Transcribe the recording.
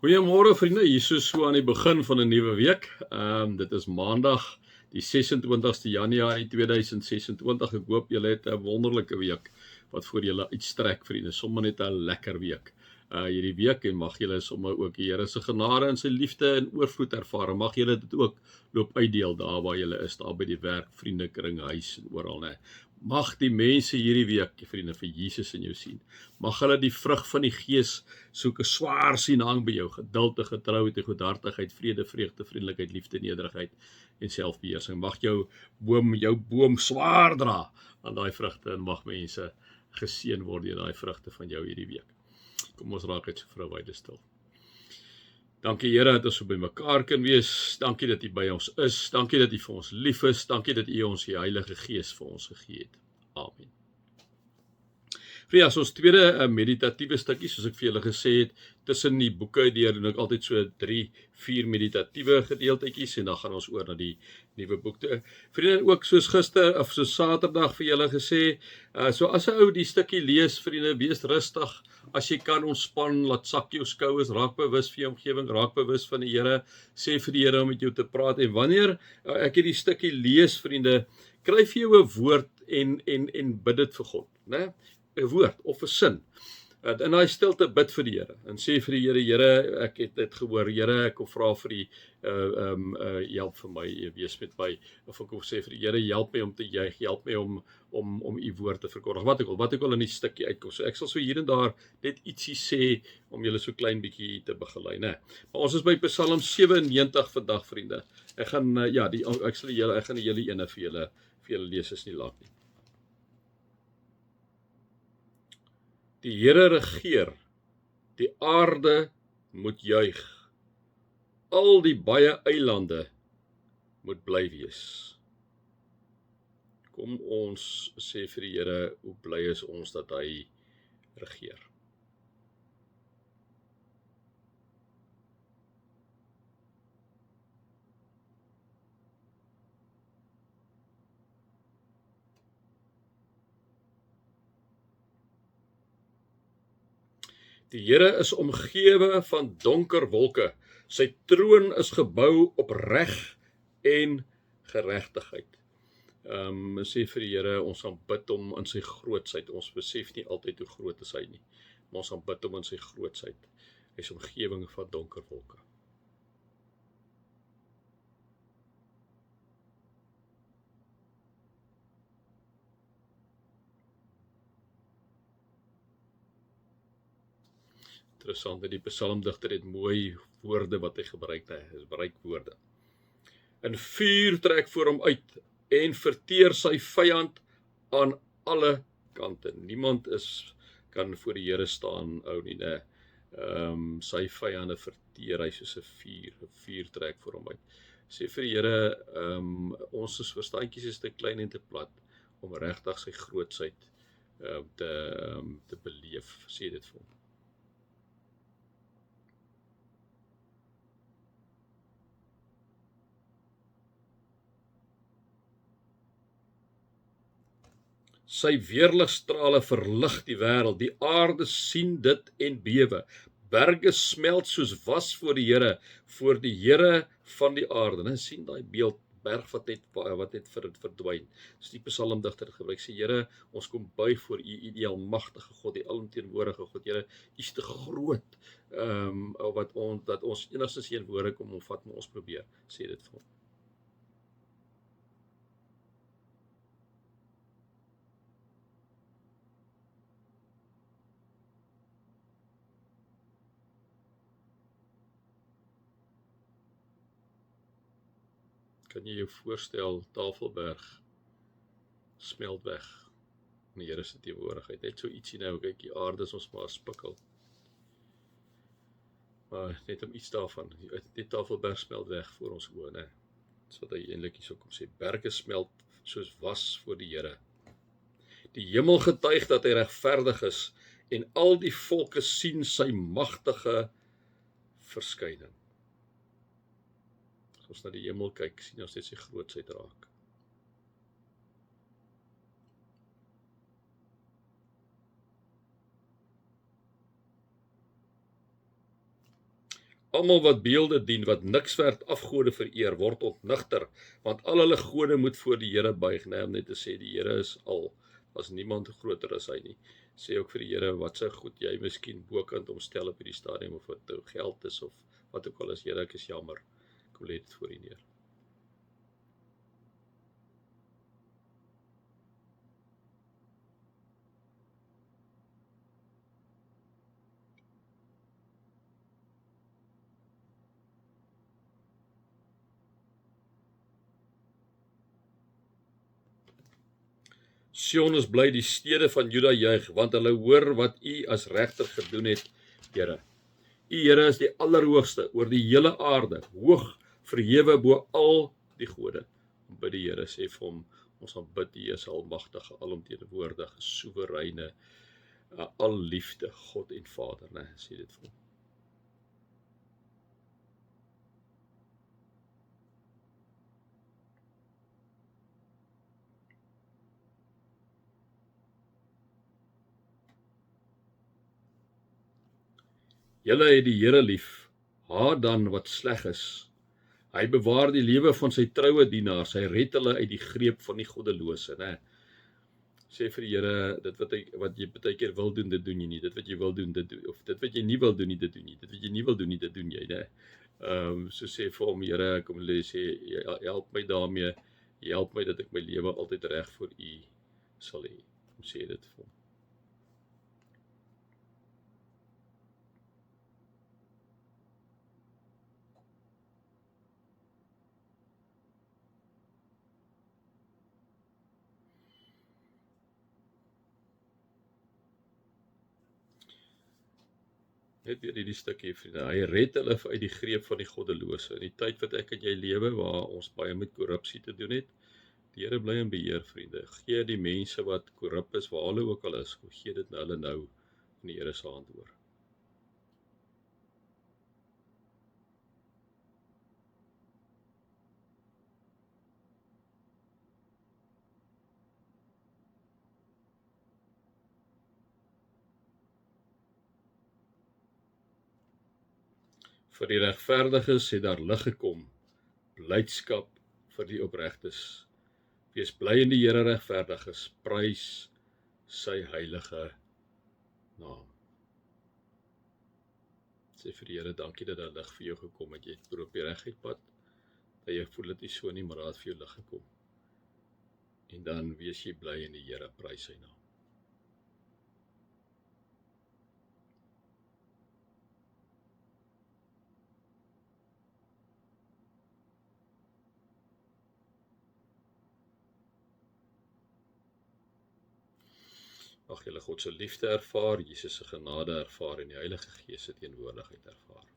Goeiemôre vriende, hier so aan die begin van 'n nuwe week. Dit is Maandag, die 26ste Januarie 2026. Ek hoop julle het 'n wonderlike week wat voor julle uitstrek, vriende. Sommige net 'n lekker week. Hierdie week en mag julle sommer ook die Here se genade en sy liefde in oorvloed ervaar. Mag julle dit ook loop uitdeel daar waar julle is, daar by die werk, vriendekring, huis en oral, né? Mag die mense hierdie week, vriende, vir Jesus in jou sien. Mag hulle die vrug van die Gees soek 'n swaar sien hang by jou, geduld, getrouheid, goedhartigheid, vrede, vreugde, vriendelikheid, liefde, nederigheid en selfbeheersing. Mag jou boom swaar dra aan daai vrugte en mag mense geseën word deur daai vrugte van jou hierdie week. Kom ons raak net so vir 'n wyde stil. Dankie Here dat ons so by mekaar kan wees. Dankie dat U by ons is. Dankie dat U vir ons lief is. Dankie dat U ons die Heilige Gees vir ons gegee het. Amen. Ja, so ons tweede meditatiewe stukkie, soos ek vir julle gesê het, tussen die boeke deur doen ek altyd so 3-4 meditatiewe gedeeltetjies en dan gaan ons oor na die nuwe boek toe. Vriende, ook soos gister of so Saterdag vir julle gesê, so as 'n ou die stukkie lees, vriende, wees rustig. As jy kan ontspan, laat sak jou skouers, raak bewus vir jou omgewing, raak bewus van die Here, sê vir die Here om met jou te praat. En wanneer ek hierdie stukkie lees, vriende, kry vir jou 'n woord en bid dit vir God, né? 'n woord of 'n sin. In daai stilte bid vir die Here en sê vir die Here, Here, ek het dit gehoor, Here, ek kom vra vir die help vir my, wees met my, of ek kom sê vir die Here, help my om te juig, help my om u woord te verkondig, wat ek wil in die stukkie uitkom. So ek sal so hier en daar net ietsie sê om julle so klein bietjie te begelei, né? Maar ons is by Psalm 97 vandag, vriende. Ek gaan ek gaan die hele ene vir julle lees, is nie lank nie. Die Here regeer, die aarde moet juig, al die baie eilande moet bly wees. Kom ons sê vir die Here, hoe bly is ons dat hy regeer. Die Here is omgewe van donker wolke. Sy troon is gebou op reg en geregtigheid. Sê vir die Here, ons aanbid hom in sy grootsheid. Ons besef nie altyd hoe groot is hy nie, maar ons aanbid hom in sy grootsheid. Hy is omgewing van donker wolke. Interessant, dat die psalmdigter het mooi woorde wat hy gebruik het, is bereikwoorde. 'n vuur trek voor hom uit en verteer sy vyand aan alle kante. Niemand kan voor die Here staan, ou nie, né? Sy vyande verteer hy soos 'n vuur trek voor hom uit. Sê vir die Here, ons is verstandjies is te klein en te plat om regtig sy grootsheid te beleef. Sê dit vir hom. Sy weerligstrale verlig die wêreld, die aarde sien dit en bewe. Berge smelt soos was voor die Here van die aarde. En sien daai beeld, berg wat net verdwyn. Dis die psalmdigter gebruik, sê Here, ons kom buig voor u, die almagtige God, die alomteenwoordige God. Here, u is te groot, dat ons enigstens geen woorde kom omvat, maar ons probeer, sê dit vir hom. Kan jy jou voorstel, Tafelberg smelt weg in die Here se teenwoordigheid. Net so ietsie nou, kyk, die aarde is ons maar spikkel. Maar net om iets daarvan, die Tafelberg smelt weg voor ons oë, né? Dis wat hy eintlik hierso kom sê, berge smelt soos was voor die Here. Die hemel getuig dat hy regverdig is en al die volke sien sy magtige verskyning. As ons na die hemel kyk, sien ons net sy grootsheid raak. Almal wat beelde dien, wat niks werd afgode vereer, word ontnigter, want al hulle gode moet voor die Here buig, nee, om net te sê, die Here is al, as niemand groter as hy nie. Sê ook vir die Here, wat sy goed jy miskien bokant omstel op hierdie stadium, of wat geld is, of wat ook al is, Here, ek is jammer, kom lê dit voor U neer. Sion is bly, die stede van Juda juig, want hulle hoor wat U as regter gedoen het, Here. U, Here, is die allerhoogste oor die hele aarde, hoog verhewe bo al die gode. Bid die Here, sê vir hom, ons gaan bid, U is almagtige, alomteenwoordige, soewereine, al liefde, God en Vader, né? Sê dit vir hom. Julle het die Here lief, haat dan wat sleg is. Hy bewaar die lewe van sy troue dienaars, hy red hulle uit die greep van die goddelose, né? Sê vir die Here, dit wat jy baie keer wil doen, dit doen jy nie. Dit wat jy wil doen, dit doen, of dit wat jy nie wil doen nie, dit doen jy. Dit wat jy nie wil doen nie, dit doen jy, né? So sê vir hom, Here, kom sê, help my daarmee, help my dat ek my lewe altyd reg vir U sal hê. Kom sê dit vir hom. Net weer hierdie stukkie, vriende, hy red hulle uit die greep van die goddelose. In die tyd wat ek en jy lewe, waar ons baie met korrupsie te doen het, die Here bly in beheer, vriende. Gee die mense wat korrup is, waar hulle ook al is, gee dit hulle nou in die Here se hand oor. Vir die regverdiges het daar lig gekom, blydskap vir die opregtes. Wees bly in die Here, regverdiges, prys sy heilige naam. Sê vir die Here, dankie dat daar lig vir jou gekom het, jy het probeer op die reguit pad, dat jy voel dit nie so nie, maar daar het vir jou lig gekom. En dan wees jy bly in die Here, prys sy naam. Mag julle God se liefde ervaar, Jesus se genade ervaar en die Heilige Gees se teenwoordigheid ervaar.